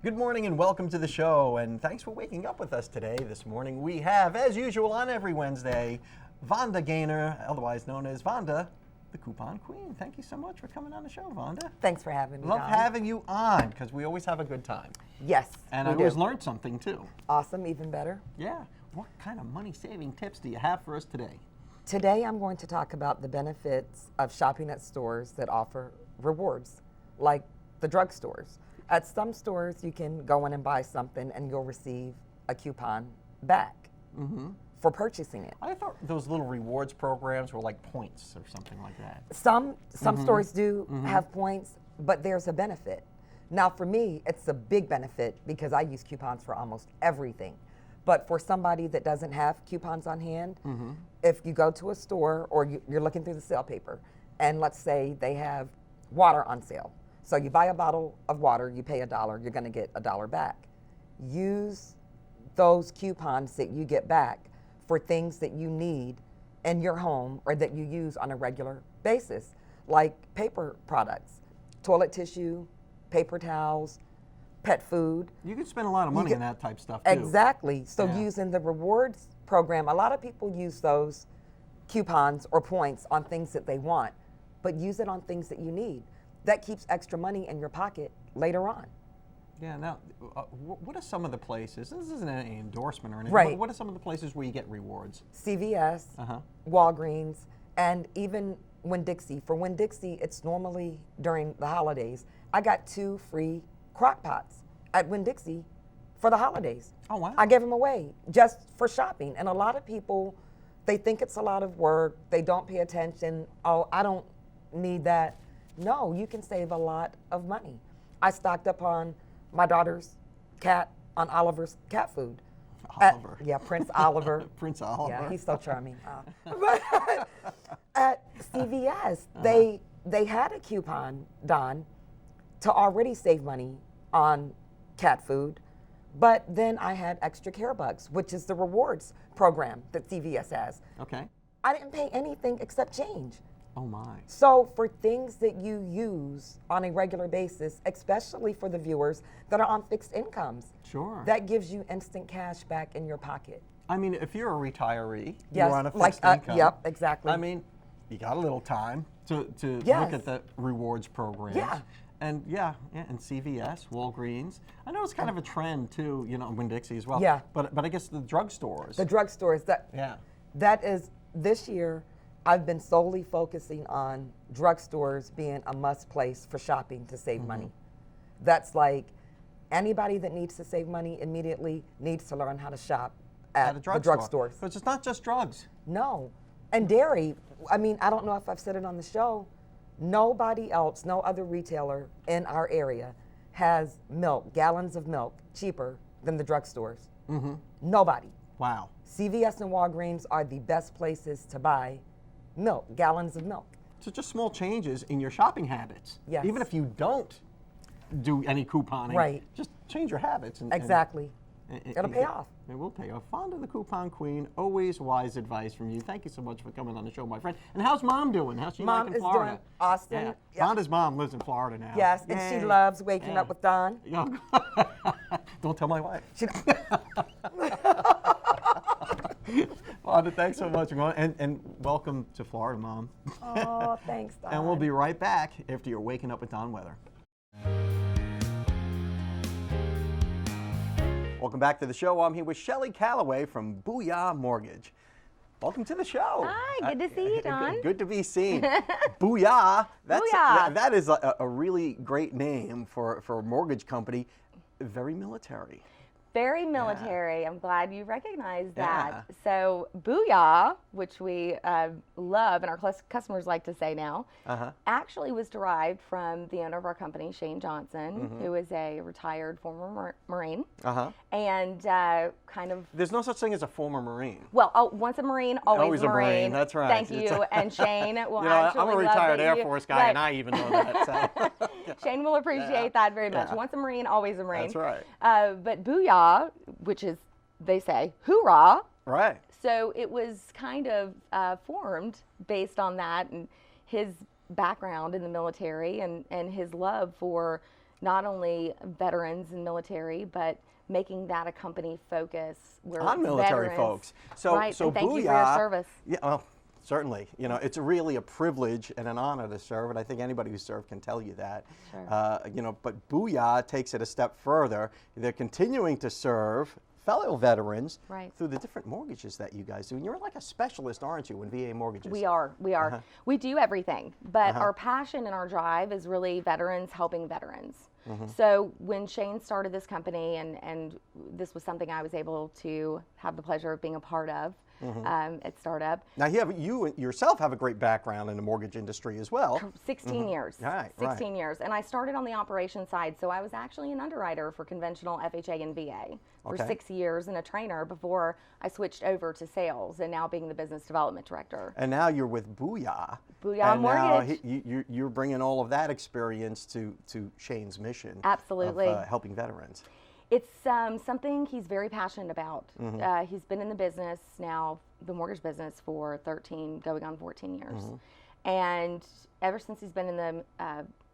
Good morning and welcome to the show, and thanks for waking up with us today. This morning we have, as usual on every Wednesday, Vonda Gaynor, otherwise known as Vonda, the Coupon Queen. Thank you so much for coming on the show, Vonda. Thanks for having me, Love Don. having you on, because we always have a good time. Yes, And we I always do. learned something, too. Awesome, even better. Yeah. What kind of money-saving tips do you have for us today? Today I'm going to talk about the benefits of shopping at stores that offer rewards, like the drugstores. At some stores, you can go in and buy something and you'll receive a coupon back for purchasing it. I thought those little rewards programs were like points or something like that. Some stores do have points, but there's a benefit. Now for me, it's a big benefit because I use coupons for almost everything. But for somebody that doesn't have coupons on hand, if you go to a store or you're looking through the sale paper, and let's say they have water on sale. So you buy a bottle of water, you pay $1, you're gonna get $1 back. Use those coupons that you get back for things that you need in your home or that you use on a regular basis, like paper products, toilet tissue, paper towels, pet food. You could spend a lot of money on that type stuff, too. Exactly. So Yeah. using the rewards program, a lot of people use those coupons or points on things that they want, but use it on things that you need. That keeps extra money in your pocket later on. Yeah, now, what are some of the places, this isn't any endorsement or anything, Right. what are some of the places where you get rewards? CVS, Walgreens, and even Winn-Dixie. For Winn-Dixie, it's normally during the holidays. I got 2 free crock pots at Winn-Dixie for the holidays. Oh, wow. I gave them away just for shopping. And a lot of people, they think it's a lot of work. They don't pay attention. Oh, I don't need that. No, you can save a lot of money. I stocked up on my daughter's cat, on Oliver's cat food. Oliver. Yeah, Prince Oliver. Prince Oliver. Yeah, he's so charming. But at CVS, they had a coupon, Don, to already save money on cat food, but then I had extra care bucks, which is the rewards program that CVS has. Okay. I didn't pay anything except change. Oh, my. So for things that you use on a regular basis, especially for the viewers that are on fixed incomes, Sure. that gives you instant cash back in your pocket. I mean, if you're a retiree, Yes, you're on a fixed income. Yep, exactly. I mean, you got a little time to Yes. look at the rewards programs. Yeah. And and CVS, Walgreens. I know it's kind of a trend too, you know, Winn-Dixie as well. Yeah. But I guess the drugstores. The drugstores, that is, this year, I've been solely focusing on drugstores being a must place for shopping to save money. That's like anybody that needs to save money immediately needs to learn how to shop at the drugstores. Because it's not just drugs. No. And dairy, I mean, I don't know if I've said it on the show, nobody else, no other retailer in our area has milk, gallons of milk, cheaper than the drugstores. Nobody. Wow. CVS and Walgreens are the best places to buy milk, gallons of milk. So just small changes in your shopping habits. Yes. Even if you don't do any couponing. Right. Just change your habits. Exactly. It'll pay off. It will pay off. Fonda the Coupon Queen, always wise advice from you. Thank you so much for coming on the show, my friend. And how's Mom doing? How's she Mom like in is Florida? doing awesome. Yeah. Yeah. Fonda's mom lives in Florida now. Yes, and she Yay. loves Waking Yeah. Up With Don. Yeah. Don't tell my wife. She, Fonda, thanks so much. And welcome to Florida, Mom. oh, thanks, Don. And we'll be right back after you're Waking Up with Don weather. Welcome back to the show. I'm here with Shelly Calloway from Booyah Mortgage. Welcome to the show. Hi, good to see you, Don. Good to be seen. Booyah. Booyah. That is a really great name for a mortgage company. Very military. Very military. I'm glad you recognize that. Yeah. So Booyah, which we love and our customers like to say now, actually was derived from the owner of our company, Shane Johnson, who is a retired former Marine. And kind of... There's no such thing as a former Marine. Well, once a Marine, always a Marine. That's right. Thank you. And Shane will You know, actually I'm a love retired that Air Force guy, and I even know that. So. Shane will appreciate that very much. Once a Marine, always a Marine. That's right. But Booyah, which is, they say, hoorah. Right. So it was kind of formed based on that and his background in the military and his love for not only veterans and military, but making that a company focus. Where On military veterans, folks. So, right, so and thank you for your Booyah. service. Yeah, well, certainly. You know, it's really a privilege and an honor to serve, and I think anybody who served can tell you that. Sure. You know, but Booyah takes it a step further. They're continuing to serve fellow veterans Right. through the different mortgages that you guys do. And you're like a specialist, aren't you, in VA mortgages? We are. We do everything, but our passion and our drive is really veterans helping veterans. So when Shane started this company, and this was something I was able to have the pleasure of being a part of at startup. Now, you yourself have a great background in the mortgage industry as well. 16 years. Right, 16 years. And I started on the operations side, so I was actually an underwriter for conventional FHA and VA for 6 years and a trainer before I switched over to sales and now being the business development director. And now you're with Booyah. Booyah and Mortgage. Now you're bringing all of that experience to Shane's mission. Absolutely. Of helping veterans. It's something he's very passionate about. He's been in the business now, the mortgage business, for 13, going on 14 years. And ever since he's been in the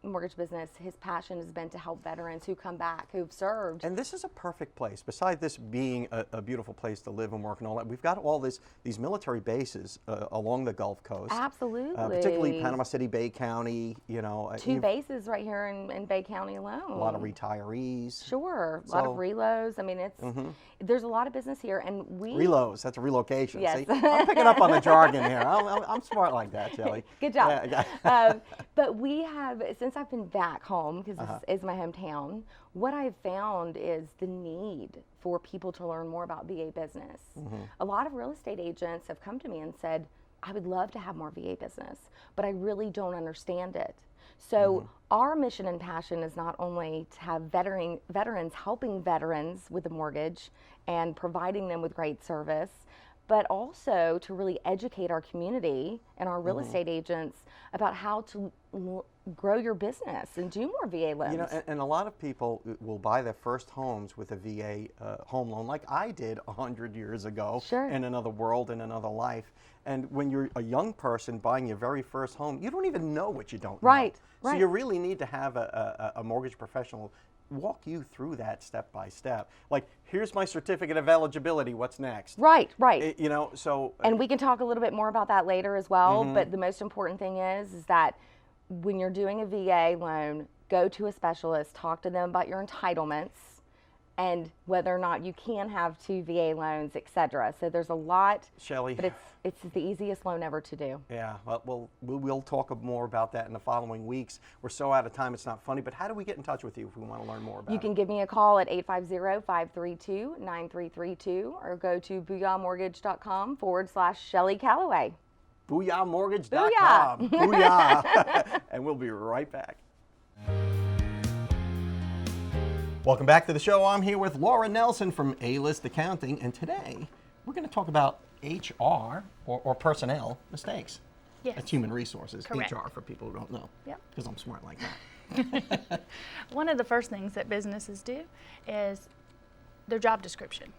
mortgage business, his passion has been to help veterans who come back, who've served. And this is a perfect place. Besides this being a beautiful place to live and work and all that, we've got all these military bases along the Gulf Coast. Absolutely. Particularly Panama City, Bay County, you know. 2 bases right here in Bay County alone. A lot of retirees. Sure, a lot of reloads. I mean, there's a lot of business here, and we... Reloads, that's a relocation. Yes. See, I'm picking up on the jargon here. I'm smart like that, Shelley. Good job. Yeah. But we have, since I've been back home, because this is my hometown, what I've found is the need for people to learn more about VA business. A lot of real estate agents have come to me and said, I would love to have more VA business, but I really don't understand it. So our mission and passion is not only to have veterans helping veterans with the mortgage and providing them with great service, but also to really educate our community and our real estate agents about how to grow your business and do more VA loans. You know, and a lot of people will buy their first homes with a VA home loan, like I did 100 years ago in another world, in another life. And when you're a young person buying your very first home, you don't even know what you don't know. Right. So you really need to have a mortgage professional walk you through that step by step. Like, here's my certificate of eligibility, what's next? Right, right. You know, so... And we can talk a little bit more about that later as well, but the most important thing is that when you're doing a VA loan, go to a specialist, talk to them about your entitlements and whether or not you can have 2 VA loans, et cetera. So there's a lot, Shelley, but it's the easiest loan ever to do. Yeah, well, we'll talk more about that in the following weeks. We're so out of time, it's not funny, but how do we get in touch with you if we want to learn more about it? You can give me a call at 850-532-9332 or go to booyahmortgage.com/Shelley Calloway. Booyahmortgage.com. Booyah. And we'll be right back. Welcome back to the show. I'm here with Laura Nelson from A-List Accounting, and today we're going to talk about HR or personnel mistakes. Yes. That's human resources. Correct. HR for people who don't know. Yep. Because I'm smart like that. One of the first things that businesses do is their job description.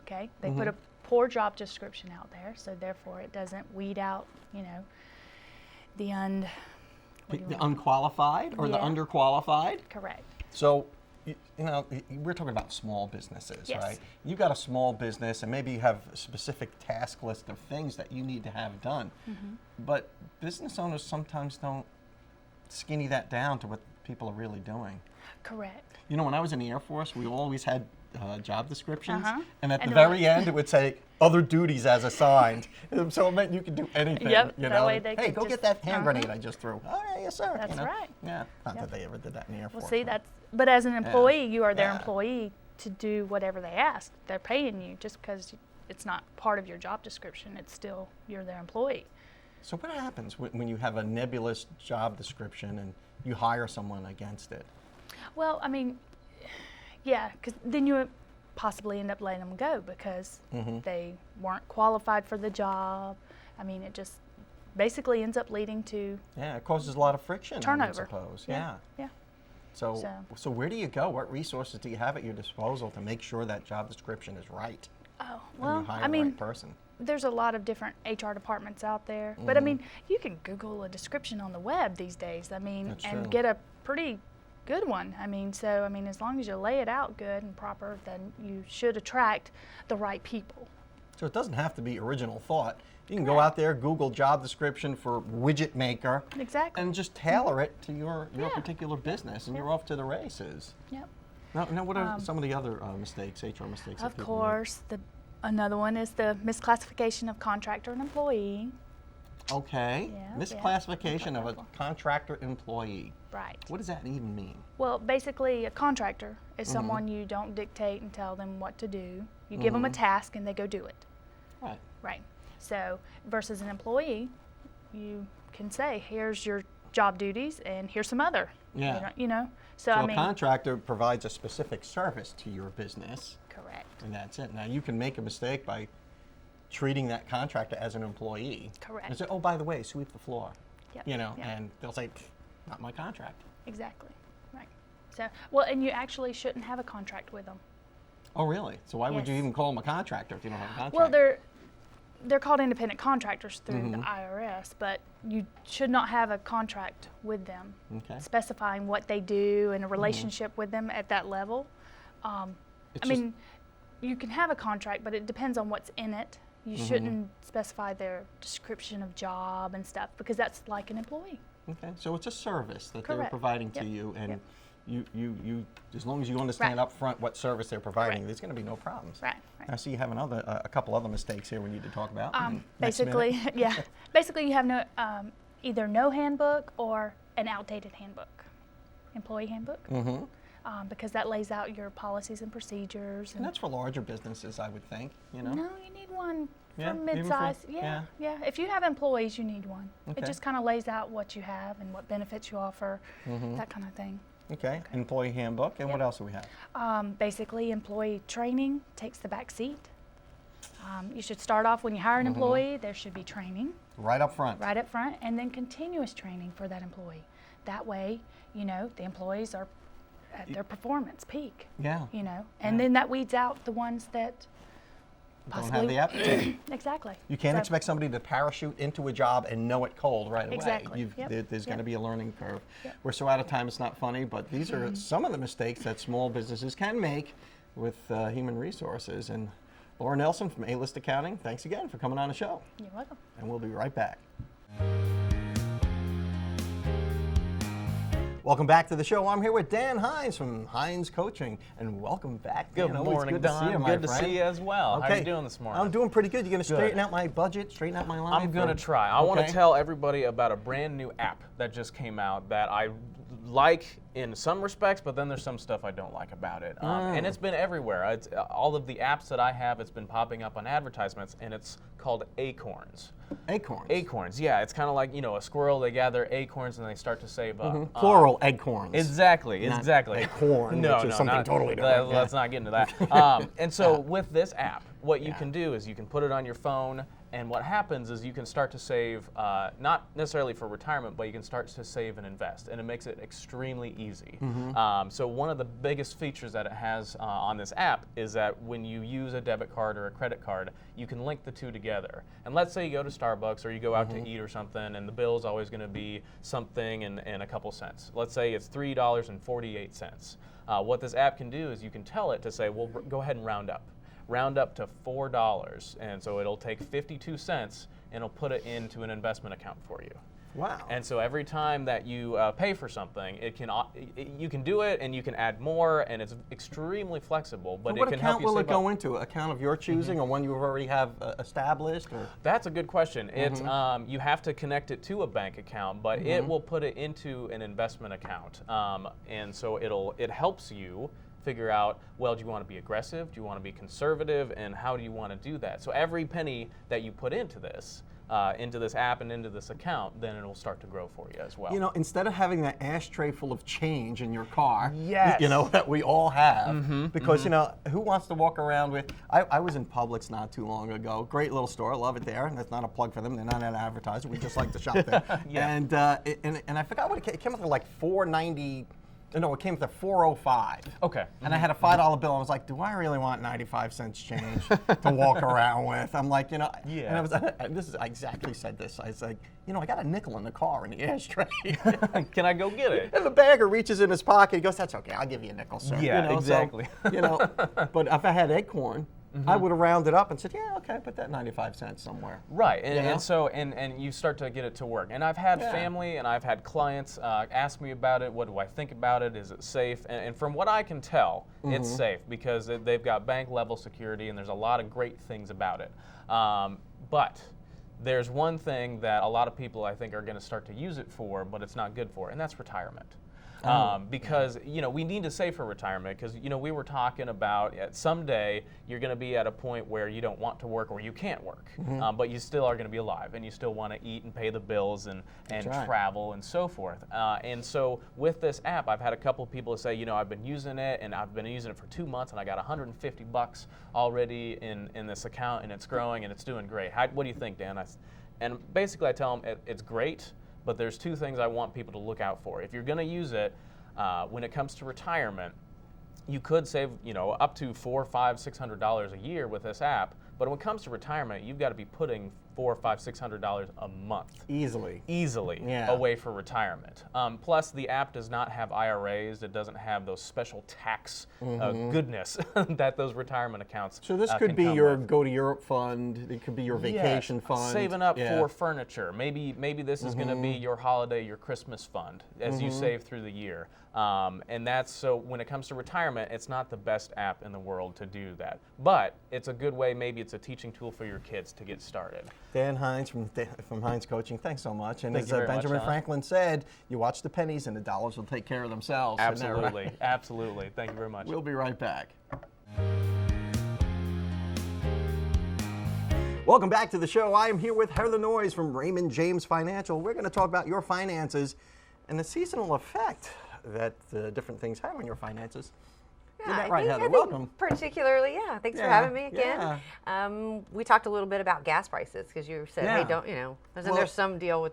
Okay? They put a poor job description out there, so therefore it doesn't weed out, you know, the unqualified or the Yeah. underqualified. Correct. So, you know, we're talking about small businesses, Yes. right? You've got a small business and maybe you have a specific task list of things that you need to have done. But business owners sometimes don't skinny that down to what people are really doing. Correct. You know, when I was in the Air Force, we always had job descriptions, and at And the they're very end it would say other duties as assigned. So it meant you could do anything. Yep, you that know? way they hey, could go just- get that hand grenade I just threw. Oh, yeah, yes, sir. That's you know? right. Yeah, not that they ever did that in the Air Force. Well, see, but- but as an employee, you are their Yeah. employee to do whatever they ask. They're paying you just because it's not part of your job description. It's still, you're their employee. So what happens when you have a nebulous job description and you hire someone against it? Well, I mean, yeah, because then you possibly end up letting them go because they weren't qualified for the job. I mean, it just basically ends up leading to Yeah, it causes a lot of friction, I turnover. would suppose. Yeah. Yeah. So where do you go? What resources do you have at your disposal to make sure that job description is right Oh, when well, you hire I the mean, right person? there's a lot of different HR departments out there. But I mean, you can Google a description on the web these days. I mean, That's and true. get a pretty good one. I mean, as long as you lay it out good and proper, then you should attract the right people. So it doesn't have to be original thought. You can go out there, Google job description for widget maker, Exactly. and just tailor it to your particular business, and you're off to the races. Yep. Now what are some of the other mistakes, HR mistakes? that Of people make? course, another one is the misclassification of contractor and employee. Okay. Yeah, Misclassification of a contractor employee. Right. What does that even mean? Well, basically, a contractor is someone you don't dictate and tell them what to do. You give them a task and they go do it. Right. Right. So, versus an employee, you can say, here's your job duties and here's some other. Yeah. You know? So, So I a mean, contractor provides a specific service to your business, correct. and that's it. Now you can make a mistake by treating that contractor as an employee. Correct. And say, oh, by the way, sweep the floor. Yep. You know, Yep. and they'll say, not my contract. Exactly. Right. So, well, and you actually shouldn't have a contract with them. Oh, really? So why would you Yes. even call them a contractor if you don't have a contract? Well, they're called independent contractors through the IRS, but you should not have a contract with them Okay. specifying what they do and a relationship with them at that level. It's I mean, you can have a contract, but it depends on what's in it. You shouldn't specify their description of job and stuff because that's like an employee. Okay, so it's a service that they're Correct. providing to Yep. you, and Yep. you, as long as you understand Right. up front what service they're providing, Right. there's going to be no problems. Right. Right. I see you have a couple other mistakes here we need to talk about. Next Basically, minute. yeah. Basically, you have no either no handbook or an outdated handbook, employee handbook, because that lays out your policies and procedures. And that's for larger businesses, I would think. You know. No, you need one Yeah, for even mid-size. for- Yeah. If you have employees, you need one. Okay. It just kind of lays out what you have and what benefits you offer, that kind of thing. Okay. Employee handbook, and what else do we have? Basically, employee training takes the back seat. You should start off when you hire an employee, there should be training Right up front. right up front, and then continuous training for that employee. That way, you know, the employees are at their performance peak. Yeah. You know, and then that weeds out the ones that Don't possibly have the aptitude. Exactly. You can't So- expect somebody to parachute into a job and know it cold right away. Exactly. Yep. There's going to Yep. be a learning curve. Yep. We're so out of time, it's not funny, but these are some of the mistakes that small businesses can make with human resources. And Laura Nelson from A-List Accounting, thanks again for coming on the show. You're welcome. And we'll be right back. Welcome back to the show. I'm here with Dan Hines from Hines Coaching, and welcome back. Good Dan. Always morning, good to Don. see you, my Good to friend. see you as well. How are Okay. you doing this morning? I'm doing pretty good. You going to straighten out my budget, straighten out my life? I'm going to or- try. I want Okay. to tell everybody about a brand new app that just came out that I like in some respects, but then there's some stuff I don't like about it. And it's been everywhere. It's, all of the apps that I have, it's been popping up on advertisements, and it's called Acorns. Acorns. Acorns, yeah. It's kind of like, you know, a squirrel. They gather acorns and they start to save up. Plural acorns. Exactly, Not exactly. acorn, no, which is no, something not, totally different. Yeah. Let's not get into that. And so with this app, what you can do is you can put it on your phone, and what happens is you can start to save, not necessarily for retirement, but you can start to save and invest, and it makes it extremely easy. So one of the biggest features that it has on this app is that when you use a debit card or a credit card, you can link the two together. And let's say you go to Starbucks or you go out to eat or something, and the bill is always going to be something and a couple cents. Let's say it's $3.48. What this app can do is you can tell it to say, well, go ahead and round up to $4, and so it'll take 52 cents and it'll put it into an investment account for you. Wow. And so every time that you pay for something, you can do it and you can add more, and it's extremely flexible. But what it can help account you will save it go up. into? Account of your choosing, or one you already have established? Or? That's a good question. It's you have to connect it to a bank account, but it will put it into an investment account, and so it helps you figure out, well, do you want to be aggressive? Do you want to be conservative? And how do you want to do that? So every penny that you put into this app and into this account, then it will start to grow for you as well. You know, instead of having that ashtray full of change in your car, Yes. you know, that we all have, because, you know, who wants to walk around with, I was in Publix not too long ago, great little store, love it there, and that's not a plug for them, they're not an advertiser, we just like to shop there. Yeah. And I forgot what it came up with, like $4.90 No, it came to $4.05. Okay. And I had a $5 bill. I was like, do I really want 95 cents change to walk around with? I'm like, and I exactly said this. I was like, I got a nickel in the car in the ashtray. Can I go get it? And the bagger reaches in his pocket. He goes, that's okay. I'll give you a nickel, sir. Yeah, exactly. So, but if I had Acorn, I would have rounded up and said, yeah, okay, put that 95 cents somewhere. Right, and you start to get it to work. And I've had family and I've had clients ask me about it. What do I think about it? Is it safe? And from what I can tell, it's safe because they've got bank level security and there's a lot of great things about it. But there's one thing that a lot of people I think are going to start to use it for, but it's not good for, and that's retirement. Because we need to save for retirement because we were talking about someday you're going to be at a point where you don't want to work or you can't work, but you still are going to be alive and you still want to eat and pay the bills and travel and so forth. And so with this app, I've had a couple of people say, I've been using it and I've been using it for 2 months and I got $150 already in this account and it's growing and it's doing great. What do you think, Dan? And basically I tell them it's great. But there's two things I want people to look out for. If you're going to use it, when it comes to retirement, you could save, up to $400, $500, $600 a year with this app. But when it comes to retirement, you've got to be putting $400, $500, $600 a month. Easily away for retirement. Plus, the app does not have IRAs. It doesn't have those special tax goodness that those retirement accounts So this could be your Go to Europe fund. It could be your vacation fund. Saving up for furniture. Maybe this is going to be your holiday, your Christmas fund as you save through the year. And that's so when it comes to retirement, it's not the best app in the world to do that. But it's a good way, maybe it's a teaching tool for your kids to get started. Dan Hines from Hines Coaching, thanks so much. And Thank as you very Benjamin much, Franklin said, you watch the pennies and the dollars will take care of themselves. Absolutely, Right? absolutely. Thank you very much. We'll be right back. Welcome back to the show. I am here with Heather Noyes from Raymond James Financial. We're going to talk about your finances and the seasonal effect that different things have on your finances. Yeah, that right, I Heather? think Welcome. Particularly, thanks for having me again. We talked a little bit about gas prices because you said, hey, there's some deal with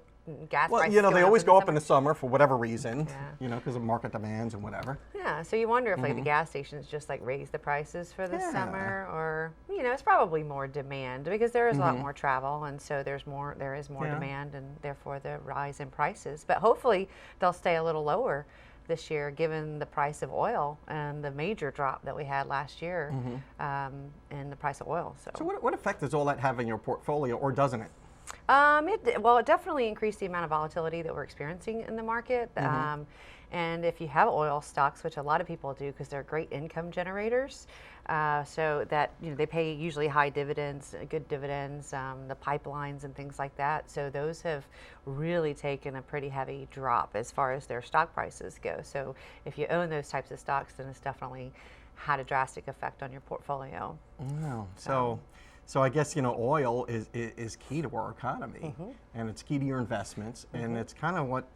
gas prices. Well, they always go up in the the summer for whatever reason, because of market demands and whatever. Yeah, so you wonder if like the gas stations just like raise the prices for the summer, or it's probably more demand because there is a lot more travel, and so there is more demand, and therefore the rise in prices. But hopefully they'll stay a little lower this year, given the price of oil and the major drop that we had last year in the price of oil. So what effect does all that have in your portfolio, or doesn't it? It definitely increased the amount of volatility that we're experiencing in the market. And if you have oil stocks, which a lot of people do because they're great income generators, so that they pay usually high dividends, good dividends, the pipelines and things like that. So those have really taken a pretty heavy drop as far as their stock prices go. So if you own those types of stocks, then it's definitely had a drastic effect on your portfolio. Oh, so I guess oil is key to our economy, and it's key to your investments, and it's kind of what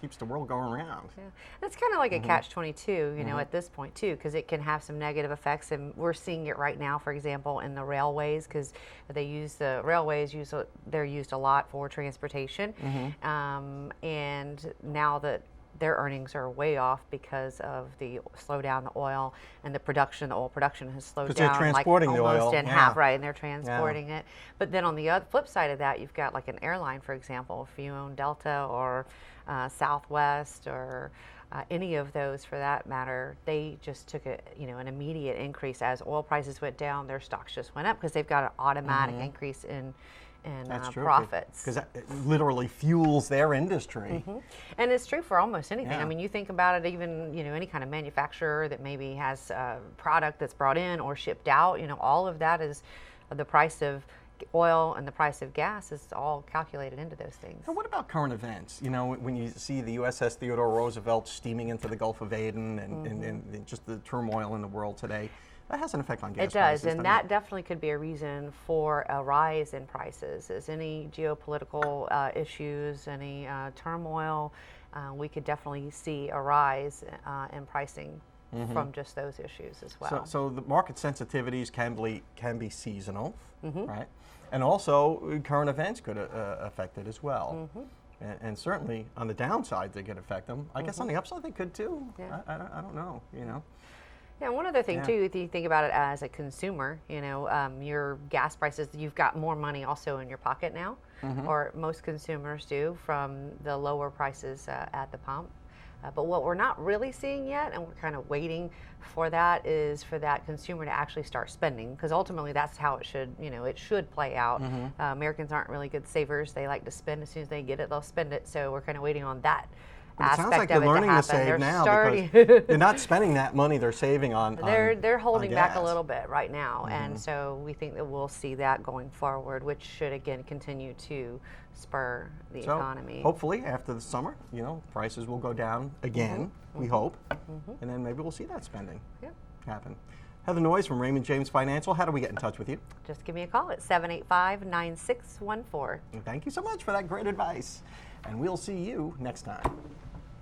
keeps the world going around. Yeah, it's kind of like a catch-22, at this point too, because it can have some negative effects, and we're seeing it right now. For example, in the railways, because they're used a lot for transportation, and now that their earnings are way off because of the slowdown in the oil and the oil production has slowed down. They're transporting like almost the oil. in half, right? And they're transporting it. But then on the flip side of that, you've got like an airline, for example, if you own Delta or Southwest or any of those for that matter, they just took an immediate increase as oil prices went down. Their stocks just went up because they've got an automatic increase in profits. Because that literally fuels their industry. And it's true for almost anything. I mean, you think about it, even any kind of manufacturer that maybe has a product that's brought in or shipped out, all of that is the price of oil and the price of gas is all calculated into those things. So what about current events? When you see the USS Theodore Roosevelt steaming into the Gulf of Aden and just the turmoil in the world today, that has an effect on gas prices. It does, and that definitely could be a reason for a rise in prices. As any geopolitical issues, any turmoil, we could definitely see a rise in pricing from just those issues as well. So the market sensitivities can be seasonal, right? And also current events could affect it as well. And certainly on the downside, they could affect them. I guess on the upside, they could too. Yeah. I don't know, you know. Yeah, one other thing Yeah. too, if you think about it as a consumer, your gas prices, you've got more money also in your pocket now, or most consumers do from the lower prices at the pump. But what we're not really seeing yet, and we're kind of waiting for that, is for that consumer to actually start spending, because ultimately that's how it should play out. Americans aren't really good savers. They like to spend as soon as they get it, they'll spend it. So we're kind of waiting on that. But it sounds like they're learning to save now because they're not spending that money they're saving on. They're holding back a gas. little bit right now, and so we think that we'll see that going forward, which should again continue to spur the economy. Hopefully, after the summer, prices will go down again. We hope, and then maybe we'll see that spending happen. Heather Noyes from Raymond James Financial. How do we get in touch with you? Just give me a call at 785-9614. Thank you so much for that great advice, and we'll see you next time.